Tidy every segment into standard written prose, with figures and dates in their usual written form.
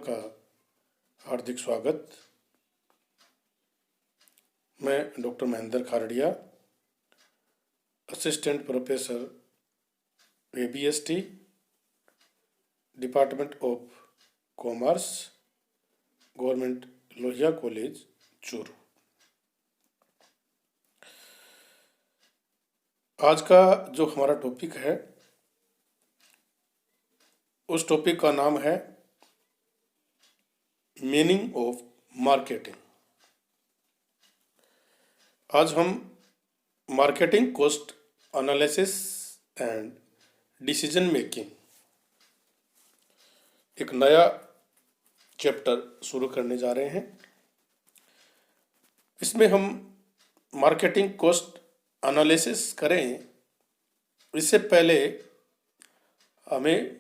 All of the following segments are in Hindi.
का हार्दिक स्वागत। मैं doctor Mahendra Kharadia, assistant professor ABST, department of commerce, government Lohia college, Churu. आज का जो हमारा टॉपिक है, उस टॉपिक का नाम है मीनिंग ऑफ मार्केटिंग। आज हम marketing cost analysis and decision making एक नया चैप्टर शुरू करने जा रहे हैं। इसमें हम मार्केटिंग कॉस्ट एनालिसिस करें, इससे पहले हमें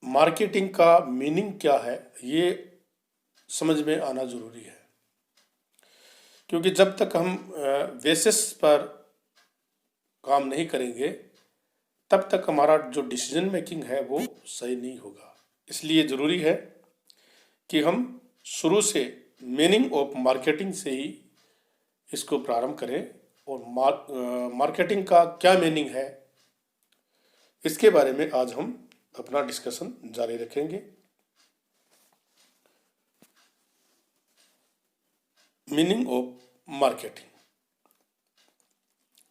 मार्केटिंग का मीनिंग क्या है ये समझ में आना ज़रूरी है, क्योंकि जब तक हम बेसिस पर काम नहीं करेंगे तब तक हमारा जो डिसीजन मेकिंग है वो सही नहीं होगा। इसलिए ज़रूरी है कि हम शुरू से मीनिंग ऑफ मार्केटिंग से ही इसको प्रारंभ करें और मार्केटिंग का क्या मीनिंग है इसके बारे में आज हम अपना डिस्कशन जारी रखेंगे। मीनिंग ऑफ मार्केटिंग,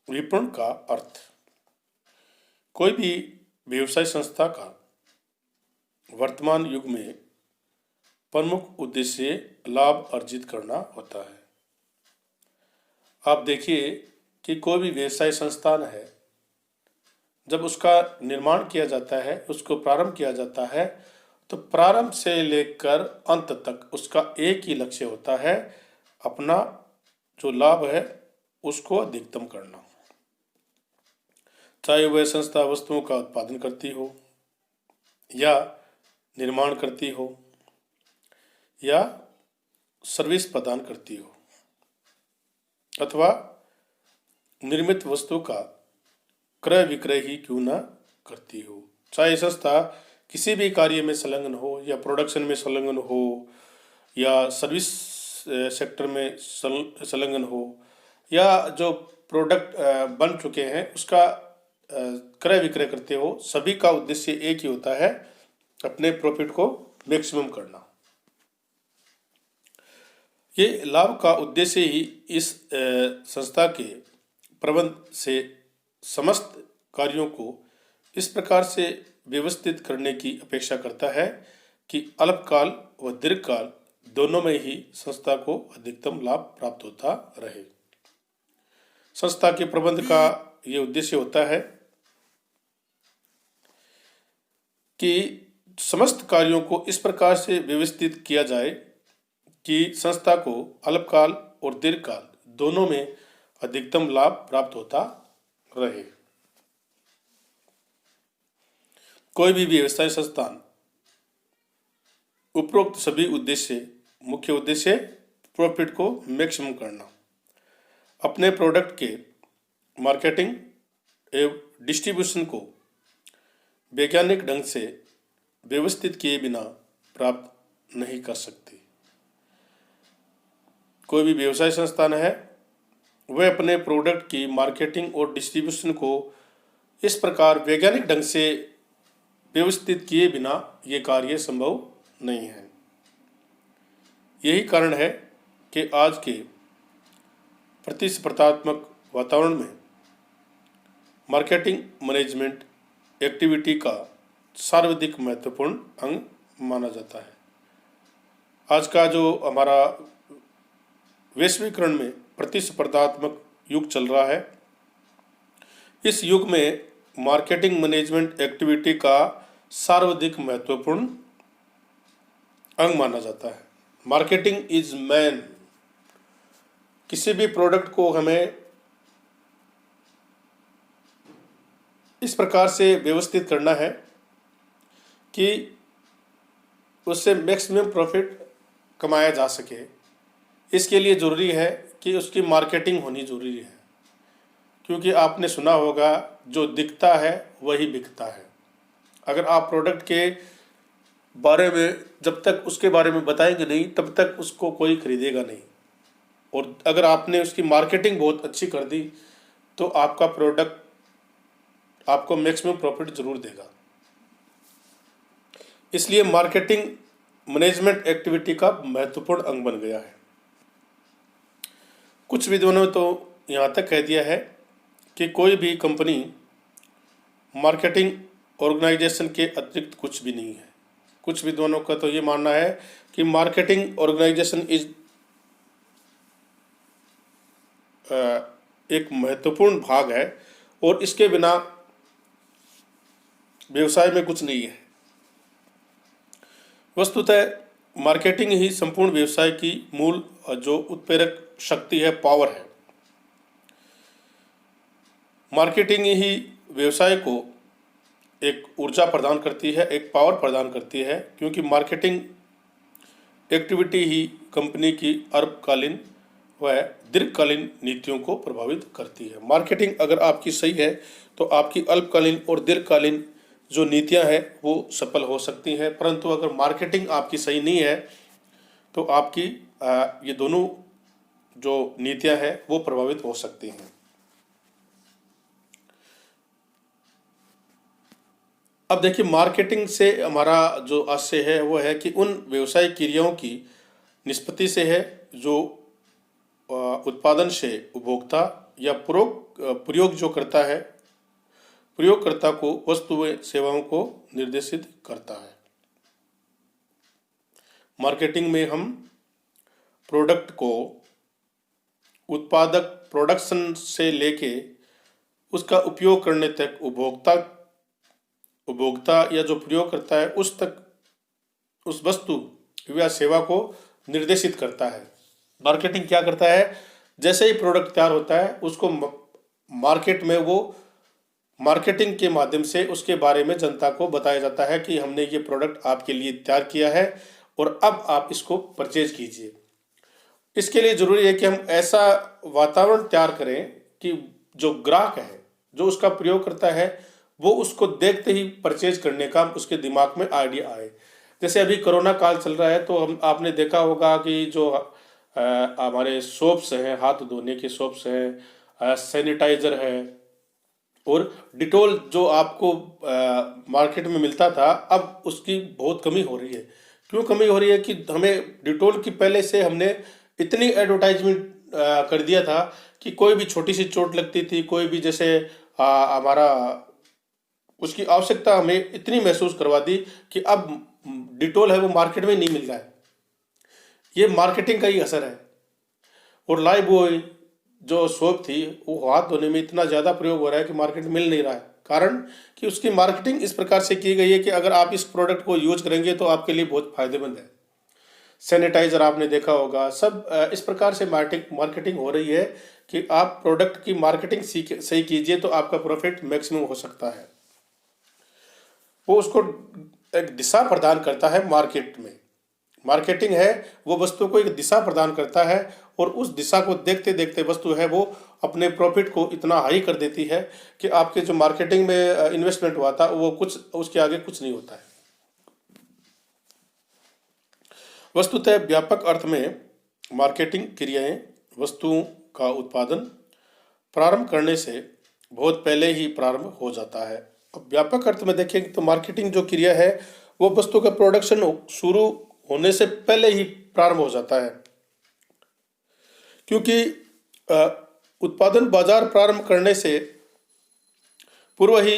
विपणन का अर्थ। कोई भी व्यवसाय संस्था का वर्तमान युग में प्रमुख उद्देश्य लाभ अर्जित करना होता है। आप देखिए कि कोई भी व्यवसाय संस्थान है, जब उसका निर्माण किया जाता है, उसको प्रारंभ किया जाता है, तो प्रारंभ से लेकर अंत तक उसका एक ही लक्ष्य होता है, अपना जो लाभ है उसको अधिकतम करना। चाहे वह संस्था वस्तुओं का उत्पादन करती हो या निर्माण करती हो या सर्विस प्रदान करती हो अथवा निर्मित वस्तु का क्रय विक्रय ही क्यों न करती हो। चाहे संस्था किसी भी कार्य में संलग्न हो या प्रोडक्शन में संलग्न हो या सर्विस सेक्टर में संलग्न हो या जो प्रोडक्ट बन चुके हैं उसका क्रय विक्रय करते हो, सभी का उद्देश्य एक ही होता है, अपने प्रॉफिट को मैक्सिमम करना। ये लाभ का उद्देश्य ही इस संस्था के प्रबंध से समस्त कार्यों को इस प्रकार से व्यवस्थित करने की अपेक्षा करता है कि अल्पकाल व दीर्घकाल दोनों में ही संस्था को अधिकतम लाभ प्राप्त होता रहे। संस्था के प्रबंध का ये उद्देश्य होता है कि समस्त कार्यों को इस प्रकार से व्यवस्थित किया जाए कि संस्था को अल्पकाल और दीर्घकाल दोनों में अधिकतम लाभ प्राप्त होता रहे। कोई भी व्यवसाय संस्थान उपरोक्त सभी मुख्य उद्देश्य प्रॉफिट को मैक्सिमम करना, अपने प्रोडक्ट के मार्केटिंग एवं डिस्ट्रीब्यूशन को वैज्ञानिक ढंग से व्यवस्थित किए बिना प्राप्त नहीं कर सकते। कोई भी व्यवसाय संस्थान है, वह अपने प्रोडक्ट की मार्केटिंग और डिस्ट्रीब्यूशन को इस प्रकार वैज्ञानिक ढंग से व्यवस्थित किए बिना ये कार्य संभव नहीं है। यही कारण है कि आज के प्रतिस्पर्धात्मक वातावरण में मार्केटिंग मैनेजमेंट एक्टिविटी का सर्वाधिक महत्वपूर्ण अंग माना जाता है। आज का जो हमारा वैश्वीकरण में प्रतिस्पर्धात्मक युग चल रहा है, इस युग में मार्केटिंग मैनेजमेंट एक्टिविटी का सर्वाधिक महत्वपूर्ण अंग माना जाता है। Marketing is man. किसी भी प्रोडक्ट को हमें इस प्रकार से व्यवस्थित करना है कि उससे मैक्सिमम प्रॉफिट कमाया जा सके। इसके लिए ज़रूरी है कि उसकी मार्केटिंग होनी ज़रूरी है, क्योंकि आपने सुना होगा जो दिखता है वही बिकता है। अगर आप प्रोडक्ट के बारे में जब तक उसके बारे में बताएंगे नहीं तब तक उसको कोई खरीदेगा नहीं। और अगर आपने उसकी मार्केटिंग बहुत अच्छी कर दी तो आपका प्रोडक्ट आपको मैक्सिमम प्रॉफिट जरूर देगा। इसलिए मार्केटिंग मैनेजमेंट एक्टिविटी का महत्वपूर्ण अंग बन गया है। कुछ विद्वानों ने तो यहाँ तक कह दिया है कि कोई भी कंपनी मार्केटिंग ऑर्गेनाइजेशन के अतिरिक्त कुछ भी नहीं है। कुछ विद्वानों का तो ये मानना है कि मार्केटिंग ऑर्गेनाइजेशन एक महत्वपूर्ण भाग है और इसके बिना व्यवसाय में कुछ नहीं है। वस्तुतः मार्केटिंग ही संपूर्ण व्यवसाय की मूल जो उत्प्रेरक शक्ति है, पावर है। मार्केटिंग ही व्यवसाय को एक ऊर्जा प्रदान करती है, एक पावर प्रदान करती है, क्योंकि मार्केटिंग एक्टिविटी ही कंपनी की अल्पकालीन व दीर्घकालीन नीतियों को प्रभावित करती है। मार्केटिंग अगर आपकी सही है तो आपकी अल्पकालीन और दीर्घकालीन जो नीतियां हैं वो सफल हो सकती हैं, परंतु अगर मार्केटिंग आपकी सही नहीं है तो आपकी ये दोनों जो नीतियां हैं वो प्रभावित हो सकती हैं। अब देखिए, मार्केटिंग से हमारा जो आशय है वो है कि उन व्यवसायिक क्रियाओं की निष्पत्ति से है जो उत्पादन से उपभोक्ता या प्रयोग जो करता है, प्रयोगकर्ता को वस्तुएं सेवाओं को निर्देशित करता है। मार्केटिंग में हम प्रोडक्ट को उत्पादक प्रोडक्शन से लेके उसका उपयोग करने तक उपभोक्ता या जो प्रयोग करता है उस तक उस वस्तु या सेवा को निर्देशित करता है। मार्केटिंग क्या करता है, जैसे ही प्रोडक्ट तैयार होता है उसको मार्केट में वो मार्केटिंग के माध्यम से उसके बारे में जनता को बताया जाता है कि हमने ये प्रोडक्ट आपके लिए तैयार किया है और अब आप इसको परचेज कीजिए। इसके लिए ज़रूरी है कि हम ऐसा वातावरण तैयार करें कि जो ग्राहक है, जो उसका प्रयोग करता है, वो उसको देखते ही परचेज करने का उसके दिमाग में आइडिया आए। जैसे अभी कोरोना काल चल रहा है तो आपने देखा होगा कि जो हमारे सोप्स हैं, हाथ धोने के सोप्स हैं, सैनिटाइज़र है और डिटोल जो आपको मार्केट में मिलता था, अब उसकी बहुत कमी हो रही है। क्यों कमी हो रही है कि हमें डिटोल की पहले से हमने इतनी एडवर्टाइजमेंट कर दिया था कि कोई भी छोटी सी चोट लगती थी, कोई भी जैसे हमारा उसकी आवश्यकता हमें इतनी महसूस करवा दी कि अब डिटोल है वो मार्केट में नहीं मिल रहा है। ये मार्केटिंग का ही असर है। और लाइफ बॉय जो सोप थी वो हाथ धोने में इतना ज़्यादा प्रयोग हो रहा है कि मार्केट में मिल नहीं रहा है। कारण कि उसकी मार्केटिंग इस प्रकार से की गई है कि अगर आप इस प्रोडक्ट को यूज करेंगे तो आपके लिए बहुत फायदेमंद है। सैनिटाइजर आपने देखा होगा, सब इस प्रकार से मार्केटिंग हो रही है कि आप प्रोडक्ट की मार्केटिंग सही कीजिए तो आपका प्रॉफिट मैक्सिमम हो सकता है। वो उसको एक दिशा प्रदान करता है मार्केट में। मार्केटिंग है वो वस्तु को एक दिशा प्रदान करता है और उस दिशा को देखते देखते वस्तु है वो अपने प्रॉफिट को इतना हाई कर देती है कि आपके जो मार्केटिंग में इन्वेस्टमेंट हुआ था वो कुछ उसके आगे कुछ नहीं होता है। वस्तुतः व्यापक अर्थ में मार्केटिंग क्रियाएं वस्तुओं का उत्पादन प्रारंभ करने से बहुत पहले ही प्रारंभ हो जाता है। अब व्यापक अर्थ में देखें तो मार्केटिंग जो क्रिया है वो वस्तु का प्रोडक्शन शुरू होने से पहले ही प्रारंभ हो जाता है, क्योंकि उत्पादन बाजार प्रारंभ करने से पूर्व ही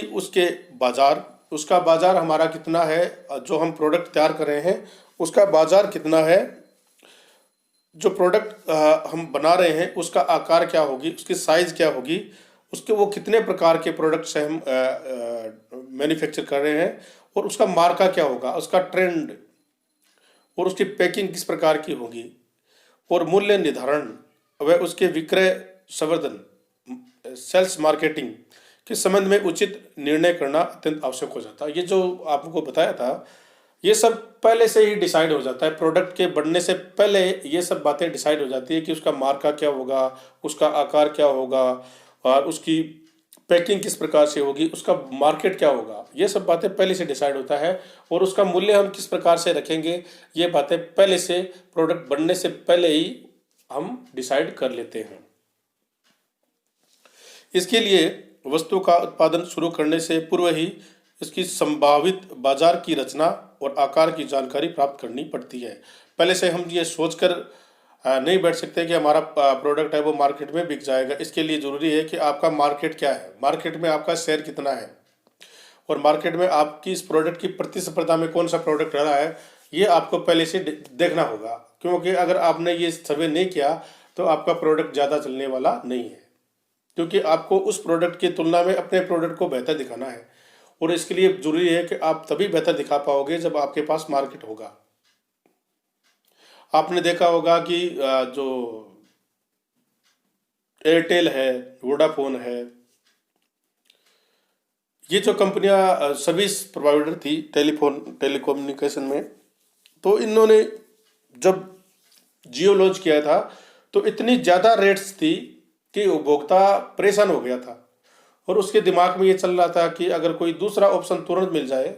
उसका बाजार हमारा कितना है, जो हम प्रोडक्ट तैयार कर रहे हैं उसका बाजार कितना है, जो प्रोडक्ट हम बना रहे हैं उसका आकार क्या होगी, उसकी साइज क्या होगी, उसके वो कितने प्रकार के प्रोडक्ट्स हैं हम मैन्युफैक्चर कर रहे हैं और उसका मार्का क्या होगा, उसका ट्रेंड और उसकी पैकिंग किस प्रकार की होगी और मूल्य निर्धारण व उसके विक्रय संवर्धन सेल्स मार्केटिंग के संबंध में उचित निर्णय करना अत्यंत आवश्यक हो जाता है। ये जो आपको बताया था ये सब पहले से ही डिसाइड हो जाता है। प्रोडक्ट के बनने से पहले ये सब बातें डिसाइड हो जाती है कि उसका मार्का क्या होगा, उसका आकार क्या होगा और उसकी पैकिंग किस प्रकार से होगी, उसका मार्केट क्या होगा, ये सब बातें पहले से डिसाइड होता है। और उसका मूल्य हम किस प्रकार से रखेंगे, ये बातें पहले से, प्रोडक्ट बनने से पहले ही हम डिसाइड कर लेते हैं। इसके लिए वस्तु का उत्पादन शुरू करने से पूर्व ही इसकी संभावित बाजार की रचना और आकार की जानकारी प्राप्त करनी पड़ती है। पहले से हम ये सोचकर नहीं बैठ सकते कि हमारा प्रोडक्ट है वो मार्केट में बिक जाएगा। इसके लिए ज़रूरी है कि आपका मार्केट क्या है, मार्केट में आपका शेयर कितना है, और मार्केट में आपकी इस प्रोडक्ट की प्रतिस्पर्धा में कौन सा प्रोडक्ट रहा है, ये आपको पहले से देखना होगा। क्योंकि अगर आपने ये सर्वे नहीं किया तो आपका प्रोडक्ट ज़्यादा चलने वाला नहीं है, क्योंकि आपको उस प्रोडक्ट की तुलना में अपने प्रोडक्ट को बेहतर दिखाना है। और इसके लिए जरूरी है कि आप तभी बेहतर दिखा पाओगे जब आपके पास मार्केट होगा। आपने देखा होगा कि जो एयरटेल है, वोडाफोन है, ये जो कंपनियां सर्विस प्रोवाइडर थी टेलीकम्युनिकेशन में, तो इन्होंने जब जियो लॉन्च किया था तो इतनी ज़्यादा रेट्स थी कि उपभोक्ता परेशान हो गया था। और उसके दिमाग में ये चल रहा था कि अगर कोई दूसरा ऑप्शन तुरंत मिल जाए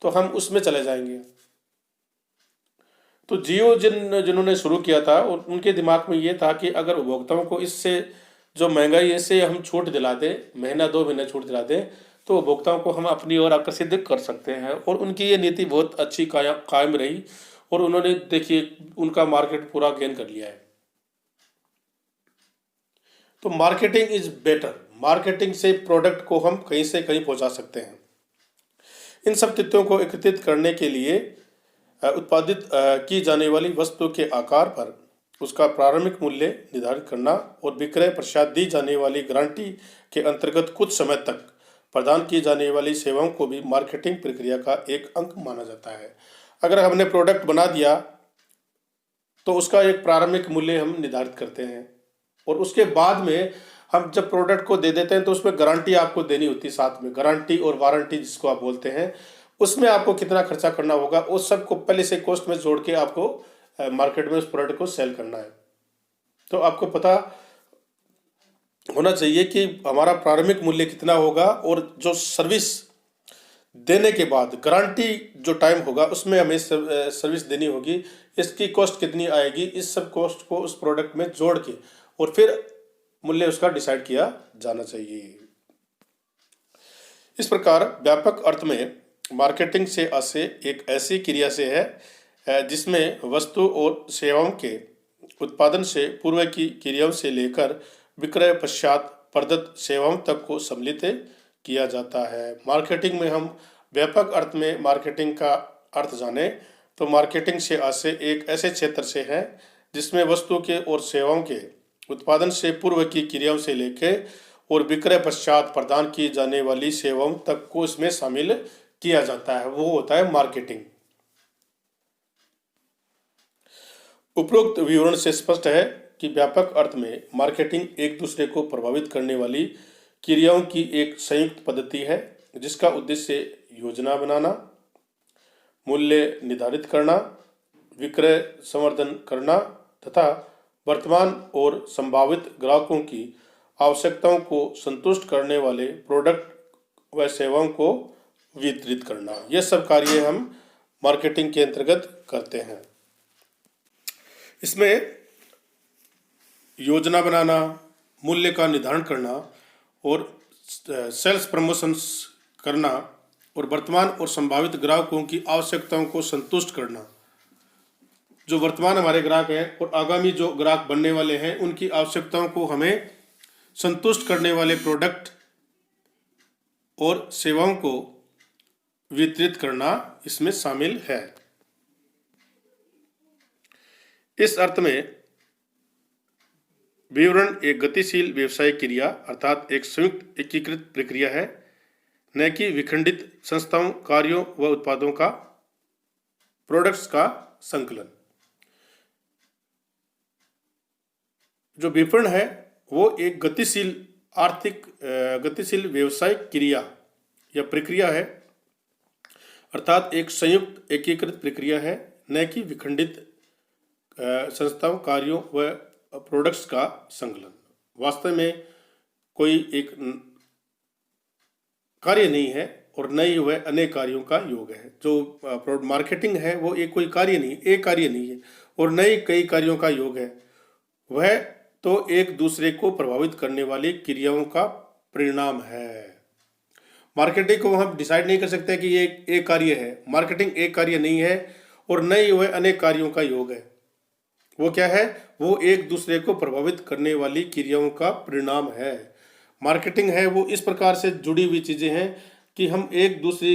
तो हम उसमें चले जाएंगे। तो जियो जिन्होंने शुरू किया था और उनके दिमाग में ये था कि अगर उपभोक्ताओं को इससे जो महंगाई है इससे हम छूट दिला दें, महीना 2 महीने छूट दिला दें, तो उपभोक्ताओं को हम अपनी ओर आकर्षित कर सकते हैं। और उनकी ये नीति बहुत अच्छी कायम रही और उन्होंने देखिए उनका मार्केट पूरा गेन कर लिया है। तो मार्केटिंग इज बेटर, मार्केटिंग से प्रोडक्ट को हम कहीं से कहीं पहुंचा सकते हैं। इन सब तथ्यों को एकत्रित करने के लिए उत्पादित की जाने वाली वस्तु के आकार पर उसका प्रारंभिक मूल्य निर्धारित करना और विक्रय पश्चात दी जाने वाली गारंटी के अंतर्गत कुछ समय तक प्रदान की जाने वाली सेवाओं को भी मार्केटिंग प्रक्रिया का एक अंग माना जाता है। अगर हमने प्रोडक्ट बना दिया तो उसका एक प्रारंभिक मूल्य हम निर्धारित करते हैं और उसके बाद में हम जब प्रोडक्ट को दे देते हैं तो उसमें गारंटी आपको देनी होती है, साथ में गारंटी और वारंटी जिसको आप बोलते हैं, उसमें आपको कितना खर्चा करना होगा उस सब को पहले से कॉस्ट में जोड़ के आपको मार्केट में उस प्रोडक्ट को सेल करना है। तो आपको पता होना चाहिए कि हमारा प्रारंभिक मूल्य कितना होगा और जो सर्विस देने के बाद गारंटी जो टाइम होगा उसमें हमें सर्विस देनी होगी, इसकी कॉस्ट कितनी आएगी, इस सब कॉस्ट को उस प्रोडक्ट में जोड़ के और फिर मूल्य उसका डिसाइड किया जाना चाहिए। इस प्रकार व्यापक अर्थ में मार्केटिंग से आशय एक ऐसी क्रिया से है जिसमें वस्तु और सेवाओं के उत्पादन से पूर्व की क्रियाओं से लेकर विक्रय पश्चात प्रदत्त सेवाओं तक को सम्मिलित किया जाता है। मार्केटिंग में हम व्यापक अर्थ में मार्केटिंग का अर्थ जाने तो मार्केटिंग से आशय एक ऐसे क्षेत्र से है जिसमें वस्तु के और सेवाओं के उत्पादन से पूर्व की क्रियाओं से लेकर और विक्रय पश्चात प्रदान की जाने वाली सेवाओं तक को इसमें शामिल किया जाता है, वो होता है मार्केटिंग। उपरोक्त विवरण से स्पष्ट है कि व्यापक अर्थ में मार्केटिंग एक दूसरे को प्रभावित करने वाली क्रियाओं की एक संयुक्त पद्धति है जिसका उद्देश्य योजना बनाना, मूल्य निर्धारित करना, विक्रय संवर्धन करना तथा वर्तमान और संभावित ग्राहकों की आवश्यकताओं को संतुष्ट करने वाले प्रोडक्ट व सेवाओं को वितरित करना। ये सब कार्य हम मार्केटिंग के अंतर्गत करते हैं। इसमें योजना बनाना, मूल्य का निर्धारण करना और सेल्स प्रमोशंस करना और वर्तमान और संभावित ग्राहकों की आवश्यकताओं को संतुष्ट करना। जो वर्तमान हमारे ग्राहक हैं और आगामी जो ग्राहक बनने वाले हैं उनकी आवश्यकताओं को हमें संतुष्ट करने वाले प्रोडक्ट और सेवाओं को वितरित करना इसमें शामिल है। इस अर्थ में विवरण एक गतिशील व्यवसायिक क्रिया अर्थात एक संयुक्त एकीकृत प्रक्रिया है, न कि विखंडित संस्थाओं, कार्यों व उत्पादों का, प्रोडक्ट्स का संकलन। जो विपणन है वो एक गतिशील व्यवसायिक क्रिया या प्रक्रिया है अर्थात एक संयुक्त एकीकृत प्रक्रिया है, न कि विखंडित संस्थाओं, कार्यों व प्रोडक्ट्स का संकलन। वास्तव में कोई एक कार्य नहीं है और न ही वह अनेक कार्यों का योग है। जो मार्केटिंग है वो एक कोई कार्य नहीं, एक कार्य नहीं है और न ही कई कार्यों का योग है। वह तो एक दूसरे को प्रभावित करने वाली क्रियाओं का परिणाम है। मार्केटिंग को हम डिसाइड नहीं कर सकते कि ये एक कार्य है। मार्केटिंग एक कार्य नहीं है और न ही वह अनेक कार्यों का योग है। वो क्या है? वो एक दूसरे को प्रभावित करने वाली क्रियाओं का परिणाम है। मार्केटिंग है वो इस प्रकार से जुड़ी हुई चीजें हैं कि हम एक दूसरे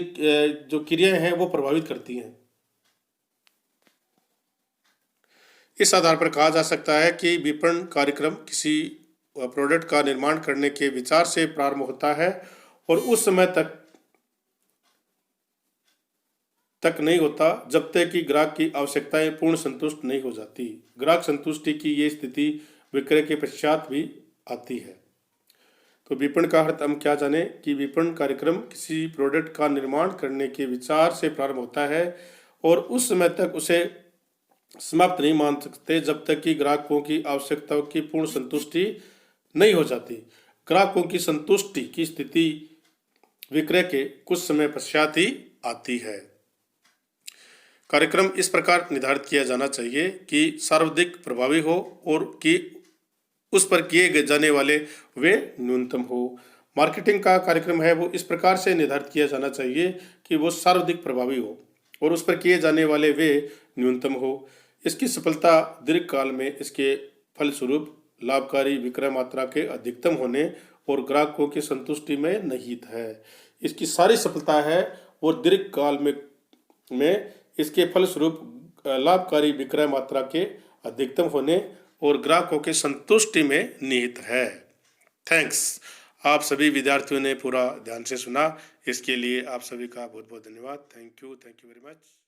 जो क्रियाएं हैं वो प्रभावित करती हैं। इस आधार पर कहा जा सकता है कि विपणन कार्यक्रम किसी प्रोडक्ट का निर्माण करने के विचार से प्रारंभ होता है और उस समय तक नहीं होता जब तक कि ग्राहक की आवश्यकताएं पूर्ण संतुष्ट नहीं हो जाती। ग्राहक संतुष्टि की ये स्थिति विक्रय के पश्चात भी आती है। तो विपणन का अर्थ हम क्या जाने कि विपणन कार्यक्रम किसी प्रोडक्ट का निर्माण करने के विचार से प्रारंभ होता है और उस समय तक उसे समाप्त नहीं मान सकते जब तक कि ग्राहकों की आवश्यकताओं की पूर्ण संतुष्टि नहीं हो जाती। ग्राहकों की संतुष्टि की स्थिति विक्रय के कुछ समय पश्चात ही आती है। कार्यक्रम इस प्रकार निर्धारित किया जाना चाहिए कि सर्वाधिक प्रभावी हो और कि उस पर किए जाने वाले वे न्यूनतम हो। मार्केटिंग का कार्यक्रम है वो इस प्रकार से निर्धारित किया जाना चाहिए कि वो सर्वाधिक प्रभावी हो और उस पर किए जाने वाले वे न्यूनतम हो। इसकी सफलता दीर्घकाल में इसके फलस्वरूप लाभकारी विक्रय मात्रा के अधिकतम होने और ग्राहकों की संतुष्टि में निहित है। इसकी सारी सफलता है वो दीर्घकाल में इसके फलस्वरूप लाभकारी विक्रय मात्रा के अधिकतम होने और ग्राहकों की संतुष्टि में निहित है। थैंक्स। आप सभी विद्यार्थियों ने पूरा ध्यान से सुना, इसके लिए आप सभी का बहुत बहुत धन्यवाद। Thank you very much.